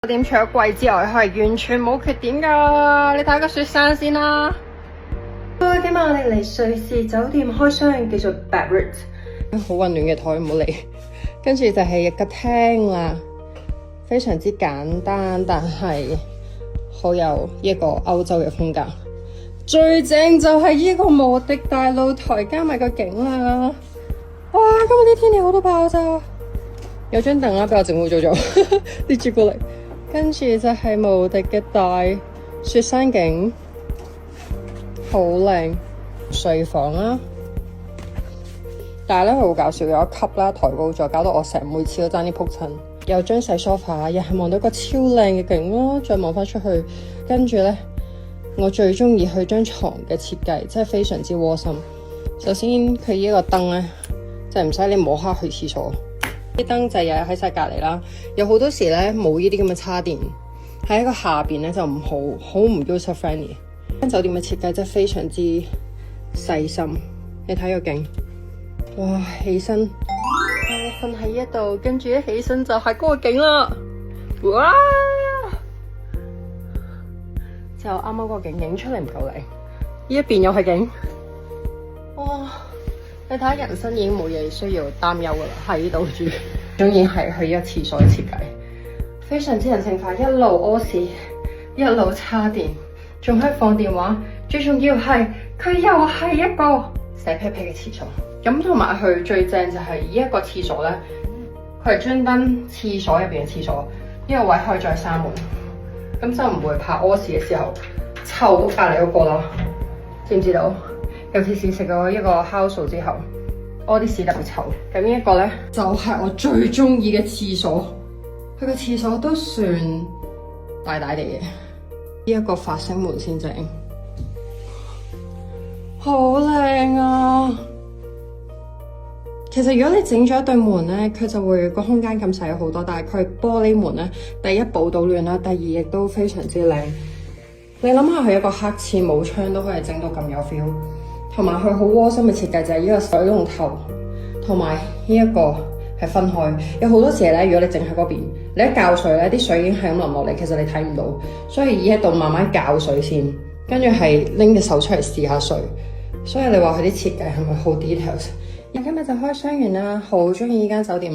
酒店除咗貴之外，係完全冇缺點噶。你睇個雪山先啦。今晚我哋嚟瑞士酒店開箱，叫做 Barrett。好混亂嘅台唔好理。跟住就係個廳啦，非常之簡單，但係好有一個歐洲嘅風格。最正就係呢個無敵大露台加埋個景啦。哇！今日啲天氣好到爆炸。有張凳啦，俾我整污糟咗啲朱古力。跟住就係無敵嘅大雪山景，好靚睡房啦。但係咧，佢好搞笑，有一級啦，抬高咗，搞到我每次都爭啲仆親。有張細梳化，又係望到個超靚嘅景咯。再望翻出去，跟住咧，我最中意佢張床嘅設計，真係非常之窩心。首先佢呢個燈咧，就係唔使你摸黑去廁所。啲燈就又喺晒隔籬啦，有好多時咧冇呢啲咁嘅叉電，喺一個下邊咧就唔好唔 user friendly。間酒店嘅設計真係非常之細心，你睇個景，哇！起身，我瞓喺一度，跟住一起身就係嗰個景啦，哇！就啱啱嗰個景影出嚟唔夠靚，呢一邊又係景，哇！你睇下，人生已經冇嘢需要擔憂噶啦，喺呢度住。中意係佢一個廁所嘅設計，非常之人性化，一路屙屎，一路叉電，仲可以放電話。最重要係佢又係一個寫屁屁嘅廁所。咁同埋佢最正就係呢一個廁所咧，佢係專登廁所入邊嘅廁所，呢個位可以再閂門，咁就唔會怕屙屎嘅時候臭到隔離嗰個啦。知唔知道？尤其是食咗一個酵素之後，屙啲屎特別臭。咁呢一個咧就係我最中意嘅廁所，佢個廁所都算大大地嘅。呢一個發聲門先正，好靚啊！其實如果你整咗一對門咧，佢就會個空間咁細好多。但係佢玻璃門咧，第一保到暖啦，第二亦都非常之靚。你諗下，佢一個黑廁冇窗都可以整到咁有 feel。同埋佢好窩心嘅設計就係呢個水龍頭，同埋呢一個係分開。有好多時咧，如果你淨喺嗰邊，你一較水咧，啲水已經係咁淋落嚟，其實你睇唔到。所以而喺度慢慢較水先，跟住係拎隻手出嚟試下水。所以你話佢啲設計係咪好 details？今日就開箱完啦，好中意呢間酒店。